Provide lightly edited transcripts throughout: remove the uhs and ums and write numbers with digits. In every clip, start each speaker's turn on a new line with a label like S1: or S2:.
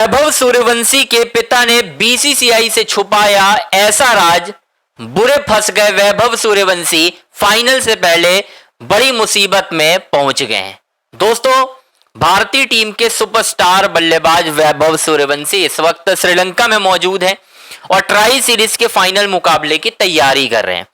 S1: वैभव सूर्यवंशी के पिता ने बीसीसीआई से छुपाया ऐसा राज, बुरे फंस गए वैभव सूर्यवंशी, फाइनल से पहले बड़ी मुसीबत में पहुंच गए हैं। दोस्तों, भारतीय टीम के सुपरस्टार बल्लेबाज वैभव सूर्यवंशी इस वक्त श्रीलंका में मौजूद हैं और ट्राई सीरीज के फाइनल मुकाबले की तैयारी कर रहे हैं।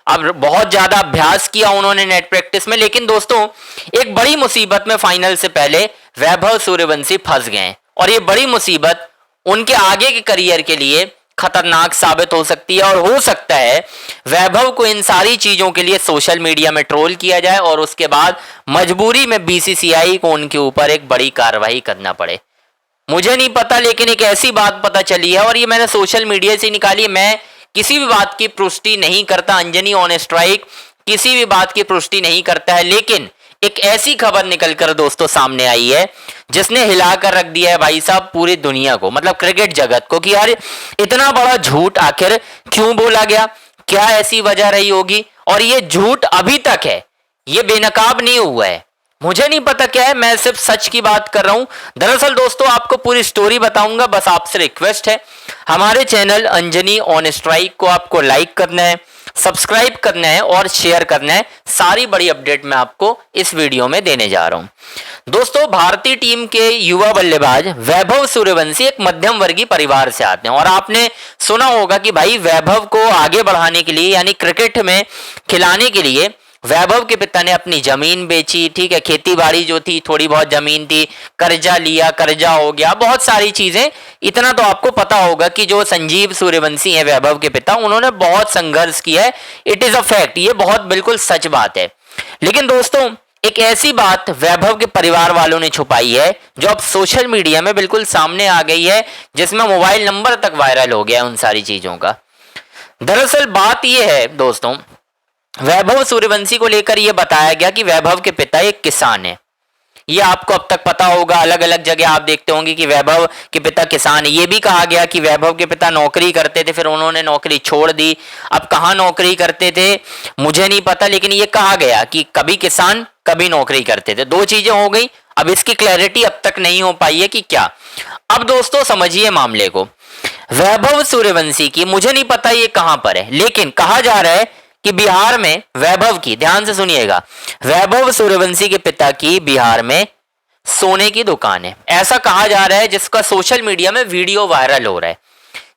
S1: अब बहुत ज्यादा अभ्यास किया उन्होंने नेट प्रैक्टिस में, लेकिन दोस्तों एक बड़ी मुसीबत में फाइनल से पहले वैभव सूर्यवंशी फंस गए और ये बड़ी मुसीबत उनके आगे के करियर के लिए खतरनाक साबित हो सकती है और हो सकता है वैभव को इन सारी चीजों के लिए सोशल मीडिया में ट्रोल किया जाए और उसके बाद मजबूरी में बीसीसीआई को उनके ऊपर एक बड़ी कार्रवाई करना पड़े। मुझे नहीं पता, लेकिन एक ऐसी बात पता चली है और ये मैंने सोशल मीडिया से निकाली। मैं किसी भी बात की पुष्टि नहीं करता, अंजनी ऑन स्ट्राइक किसी भी बात की पुष्टि नहीं करता है, लेकिन एक ऐसी खबर निकलकर दोस्तों सामने आई है जिसने हिलाकर रख दिया है भाई साहब पूरी दुनिया को, मतलब क्रिकेट जगत को, कि यार इतना बड़ा झूठ आखिर क्यों बोला गया, क्या ऐसी वजह रही होगी। और ये झूठ अभी तक है, ये बेनकाब नहीं हुआ है। मुझे नहीं पता क्या है, मैं सिर्फ सच की बात कर रहा हूं। दरअसल दोस्तों आपको पूरी स्टोरी बताऊंगा, बस आपसे रिक्वेस्ट है हमारे चैनल अंजनी ऑन स्ट्राइक को आपको लाइक करना है, सब्सक्राइब करना है और शेयर करना है। सारी बड़ी अपडेट मैं आपको इस वीडियो में देने जा रहा हूं। दोस्तों, भारतीय टीम के युवा बल्लेबाज वैभव सूर्यवंशी एक मध्यम वर्गीय परिवार से आते हैं और आपने सुना होगा कि भाई वैभव को आगे बढ़ाने के लिए यानी क्रिकेट में खिलाने के लिए वैभव के पिता ने अपनी जमीन बेची, ठीक है, खेती बाड़ी जो थी थोड़ी बहुत जमीन थी, कर्जा लिया, कर्जा हो गया, बहुत सारी चीजें। इतना तो आपको पता होगा कि जो संजीव सूर्यवंशी है वैभव के पिता, उन्होंने बहुत संघर्ष किया है। इट इज अ फैक्ट, ये बहुत बिल्कुल सच बात है। लेकिन दोस्तों एक ऐसी बात वैभव के परिवार वालों ने छुपाई है जो अब सोशल मीडिया में बिल्कुल सामने आ गई है, जिसमें मोबाइल नंबर तक वायरल हो गया उन सारी चीजों का। दरअसल बात यह है दोस्तों, वैभव सूर्यवंशी को लेकर यह बताया गया कि वैभव के पिता एक किसान है। ये आपको अब तक पता होगा, अलग अलग जगह आप देखते होंगे कि वैभव के पिता किसान है। ये भी कहा गया कि वैभव के पिता नौकरी करते थे, फिर उन्होंने नौकरी छोड़ दी। अब कहाँ नौकरी करते थे मुझे नहीं पता, लेकिन ये कहा गया कि कभी किसान कभी नौकरी करते थे, दो चीजें हो गई। अब इसकी क्लैरिटी अब तक नहीं हो पाई है कि क्या। अब दोस्तों समझिए मामले को, वैभव सूर्यवंशी की मुझे नहीं पता ये कहां पर है, लेकिन कहा जा रहा है कि बिहार में वैभव की, ध्यान से सुनिएगा, वैभव सूर्यवंशी के पिता की बिहार में सोने की दुकान है, ऐसा कहा जा रहा है, जिसका सोशल मीडिया में वीडियो वायरल हो रहा है,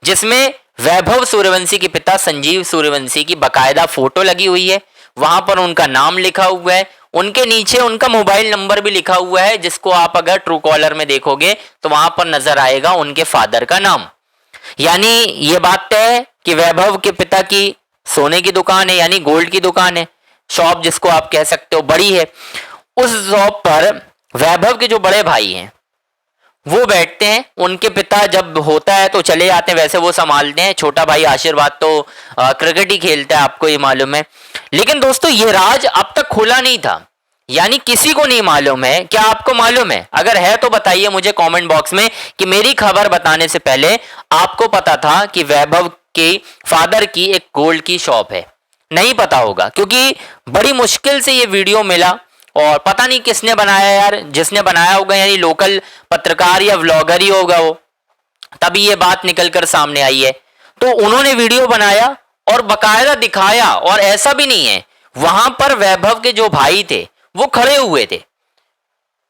S1: जिसमें वैभव सूर्यवंशी के पिता संजीव सूर्यवंशी की बकायदा फोटो लगी हुई है। वहां पर उनका नाम लिखा हुआ है, उनके नीचे उनका मोबाइल नंबर भी लिखा हुआ है, जिसको आप अगर ट्रू कॉलर में देखोगे तो वहां पर नजर आएगा उनके फादर का नाम। यानी ये बात तय है कि वैभव के पिता की सोने की दुकान है, यानी गोल्ड की दुकान है, शॉप जिसको आप कह सकते हो, बड़ी है। उस शॉप पर वैभव के जो बड़े भाई हैं वो बैठते हैं, उनके पिता जब होता है तो चले जाते हैं, वैसे वो संभालते हैं। छोटा भाई आशीर्वाद तो क्रिकेट ही खेलता है, आपको ये मालूम है। लेकिन दोस्तों ये राज अब तक खुला नहीं था, यानी किसी को नहीं मालूम है। क्या आपको मालूम है? अगर है तो बताइए मुझे कमेंट बॉक्स में कि मेरी खबर बताने से पहले आपको पता था कि वैभव के फादर की एक गोल्ड की शॉप है? नहीं पता होगा, क्योंकि बड़ी मुश्किल से ये वीडियो मिला और पता नहीं किसने बनाया यार, जिसने बनाया होगा यानी लोकल पत्रकार या व्लॉगर ही होगा वो, तभी ये बात निकलकर सामने आई है। तो उन्होंने वीडियो बनाया और बकायदा दिखाया, और ऐसा भी नहीं है, वहां पर वैभव के जो भाई थे वो खड़े हुए थे।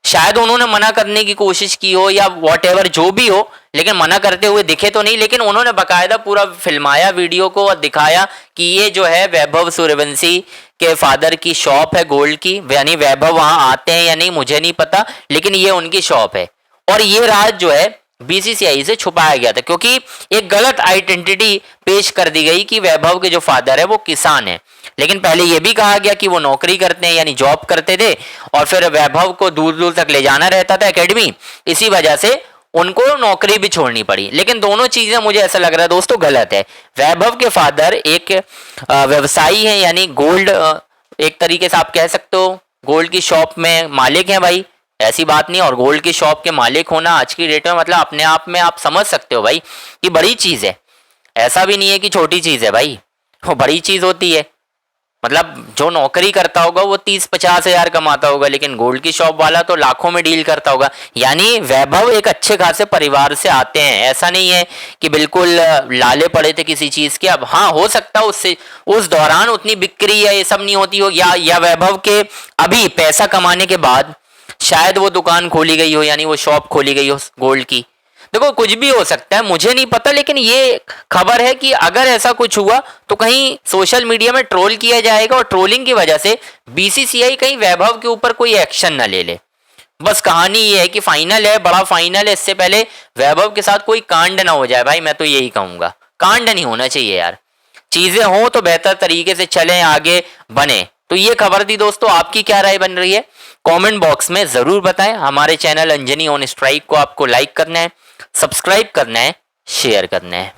S1: शायद उन्होंने मना करने की कोशिश की हो या वॉटेवर जो भी हो, लेकिन मना करते हुए दिखे तो नहीं, लेकिन उन्होंने बकायदा पूरा फिल्माया वीडियो को और दिखाया कि ये जो है वैभव सूर्यवंशी के फादर की शॉप है गोल्ड की। यानी वैभव वहां आते हैं या नहीं मुझे नहीं पता, लेकिन ये उनकी शॉप है। और ये राज जो है बीसीसीआई से छुपाया गया था, क्योंकि एक गलत आइडेंटिटी पेश कर दी गई कि वैभव के जो फादर है वो किसान है। लेकिन पहले यह भी कहा गया कि वो नौकरी करते हैं, यानी जॉब करते थे, और फिर वैभव को दूर दूर तक ले जाना रहता था एकेडमी, इसी वजह से उनको नौकरी भी छोड़नी पड़ी। लेकिन दोनों चीजें मुझे ऐसा लग रहा है दोस्तों गलत है। वैभव के फादर एक व्यवसायी है, यानी गोल्ड, एक तरीके से आप कह सकते हो गोल्ड की शॉप में मालिक हैं भाई, ऐसी बात नहीं। और गोल्ड की शॉप के मालिक होना आज की डेट में मतलब अपने आप में आप समझ सकते हो भाई कि बड़ी चीज है, ऐसा भी नहीं है कि छोटी चीज है भाई, वो बड़ी चीज होती है। मतलब जो नौकरी करता होगा वो 30-50 हजार कमाता होगा, लेकिन गोल्ड की शॉप वाला तो लाखों में डील करता होगा। यानी वैभव एक अच्छे खासे परिवार से आते हैं, ऐसा नहीं है कि बिल्कुल लाले पड़े थे किसी चीज के। अब हाँ, हो सकता है उससे उस दौरान उतनी बिक्री या ये सब नहीं होती हो, या वैभव के अभी पैसा कमाने के बाद शायद वो दुकान खोली गई हो, यानी वो शॉप खोली गई हो गोल्ड की। देखो कुछ भी हो सकता है, मुझे नहीं पता, लेकिन ये खबर है कि अगर ऐसा कुछ हुआ तो कहीं सोशल मीडिया में ट्रोल किया जाएगा और ट्रोलिंग की वजह से बीसीसीआई कहीं वैभव के ऊपर कोई एक्शन ना ले ले। बस कहानी ये है कि फाइनल है, बड़ा फाइनल है, इससे पहले वैभव के साथ कोई कांड ना हो जाए भाई, मैं तो यही कहूंगा। कांड नहीं होना चाहिए यार, चीजें हो तो बेहतर तरीके से चलें, आगे बने। तो ये खबर थी दोस्तों, आपकी क्या राय बन रही है कमेंट बॉक्स में जरूर बताएं। हमारे चैनल अंजनी ऑन स्ट्राइक को आपको लाइक करना है, सब्सक्राइब करना है, शेयर करना है।